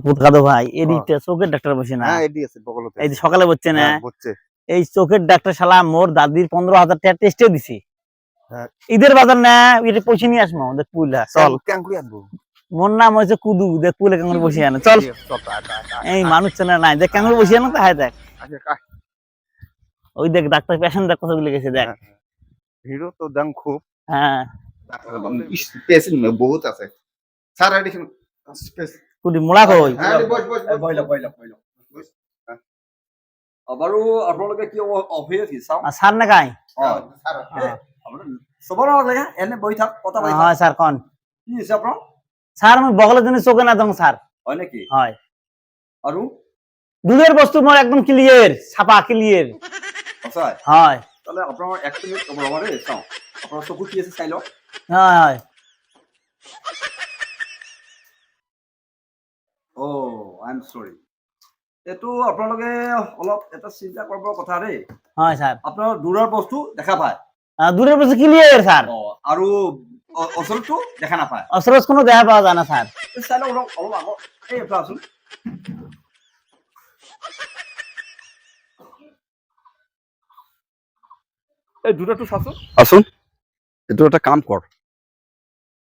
পুতকাদো ভাই এদিকে চোখের ডাক্তার বসে না? হ্যাঁ এডি আছে বগলতে। এই যে সকালে বসছে না? হ্যাঁ বসছে। এই চোখের ডাক্তার শালা মোর দাদির 15,000 টাকা টেস্টে দিছি। হ্যাঁ ঈদের বাজার না এটা পয়সা নিয়ে আসবো দেখ পুলা চল। ক্যাঙ্গুরি আনবো। মোর নাম হয়েছে কুদু, দেখ পুলে কাঙ্গুর বসে আনো চল। এই মানুষ চেনা নাই, দেখ কাঙ্গুর বসে আনো তো, হায় দেখ ওই দেখ ডাক্তার পেশেন্ট দেখ কতগুলো গেছে দেখ। ভিড়ও তো দাম খুব। হ্যাঁ পেশেন্ট বহুত আছে স্যার। এডিশন স্পেস কুদি মোলা কই? হ্যাঁ বস বস বইলা। বাৰু আপোনালোকে কি অফিয়ে কি চাও স্যার না কাই? স্যার চবৰ লাগে এনে বহি থাক কথা পাতি হয় স্যার কোন? কি হৈছে আপোনাৰ স্যার আমি বগলের জন্য চোখে না দম স্যার। হয় নেকি? হয় আৰু দুধের বস্তু মোর একদম ক্লিয়ার, ছাপা ক্লিয়ার। সঁচাই? হয় তাহলে আপোনাৰ এক মিনিট ক'ব ৰ'ব দেই, চাওঁ আপোনাৰ চকু কি আছে চাই লওক। হয় হয় আই এম চৰি। এইটো আপোনালোকে অলপ এটা চিন্তা কৰিবৰ কথা দেই। হয় স্যার। আপোনাৰ দূৰৰ বস্তু দেখা পায় দূরের বস্তু ক্লিয়ার স্যার। আৰু ওচৰতো দেখা নাপায়। অসরস কোনো দেখা পাওয়া যায় না স্যার। চাই লওক অলপ অলপ আগত এই এইফালে আছোন। এই দুটাটো চাচোন আছোন। এইটো এটা কাম কৰ,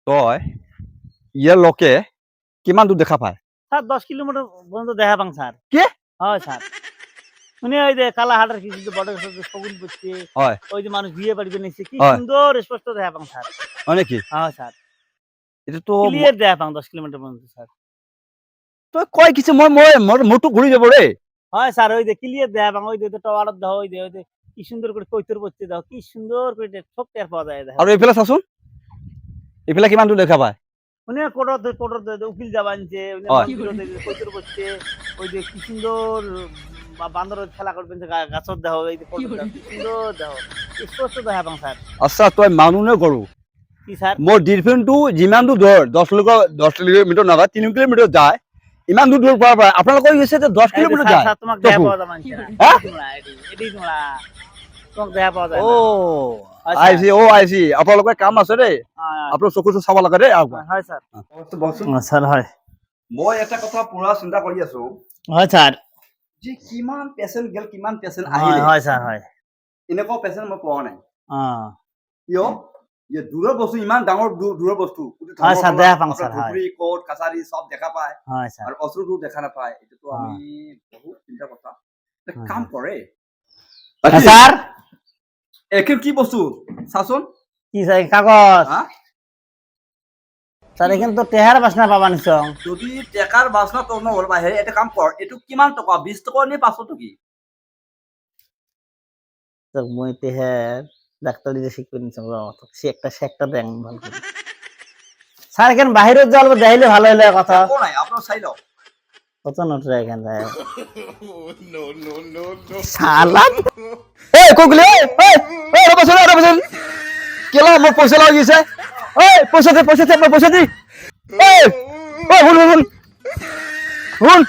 তই ইয়াৰ লোকে কিমান দূৰ দেখা পায়? স্যার 10 কিলোমিটার পর্যন্ত দেখা পাং স্যার। কি? হয় স্যার। উনি ওই যে কালাহাটের কিছু বড় সগুন করছে, হয় ওই যে মানুষ বিয়ে বাড়ি বানিয়েছে, কি হয়। সুন্দর স্পষ্ট দেখা পাং স্যার। হয় নেকি? হ্যাঁ স্যার, এটা তো ক্লিয়ার দেখা পাং 10 কিলোমিটার পর্যন্ত স্যার। তই কয় কিছু মই মই মোৰ মোৰটো ঘূৰি যাব ৰে। হয় স্যার, ওই যে ক্লিয়ার দেখা পাং, ওই যে টাওয়ার দাও, ওই যে কি সুন্দর করে কৈতর পড়তে দাও, কি সুন্দর করে সব টের পাওয়া যায় দেখা। আৰু এইফালে চাচোন, এইফালে কিমান দূৰ দেখা পায়? উনি কোটর উকিল যাবা আনছে, উনি হয়। কৈতর পড়ছে, ওই যে কি সুন্দর বান্দর খেলা করবেন গাছর দেহ, এই যে কৈতর দাও, কি সুন্দর দেহ স্পষ্ট দেখা পাং স্যার। আচ্ছা তই মানুহ নে গৰু? কি স্যার? মোৰ ডিৰফেনটো যিমান দূৰ ধৰ 10 কিলোমিটাৰ নহয় 3 কিলোমিটার যায়, ইমান দূৰ দূৰ পৰা পায়। আপোনালোকৰ কৈছে যে 10 কিলোমিটাৰ যায়। স্যার তোমাক দেখা পাওয়া যায় মানছে না। হ্যাঁ? এডি তোমরা তোমাক দেখা পাওয়া যায় না। আইছি আপোনালোকৰ কাম আছে দেই। আপোনাৰ চকু চাব লাগে দেই। হয় স্যার। বসুন। স্যার হয়। মই এটা কথা পুৰা চিন্তা কৰি আছো হয় স্যার। যে কিমান পেচেণ্ট গেল, কিমান পেচেণ্ট হয় আহিলে। হয় স্যার হয়। এনেকুৱা পেচেণ্ট মই পোৱা নাই। অ' কিয়? যে দূৰৰ বস্তু, ইমান ডাঙৰ দূৰৰ বস্তু হয় স্যার, দেখা পাং স্যার। হয় ধুবুৰী কোৰ্ট কাছাৰী চব দেখা পায়, হয় স্যার। আৰু অস্ত্ৰটো দেখা নাপায়। এইটোতো আমি বহুত চিন্তাৰ কথা। এটা কাম কৰে স্যার এখন কি বস্তু চাচোন। কি স্যার কাগজ? হা? স্যার এখানে তো টেহার বাসনা পাবা নিছ। যদি টেকাৰ বাচনা তোৰ নহ'ল বাহিৰে, এটা কাম কৰ, এইটো কিমান টকা? 20 টকা নে 500 টকি? তো মই টেহার ডাক্তারি যে শিখবে নিছ, সে একটা দেন ভালো করে। স্যার এখানে বাইরে জল দেখাইলে ভালো হইলে কথা। একো নাই, আপোনাৰ চাই লওক। কত নোটরে এখানে শালা এই কগলে, এই রবসন কেলা মোৰ পইচা লাগিছে। এই পইচা দে, পইচা দে, পইচা দি। এই শুন শুন শুন।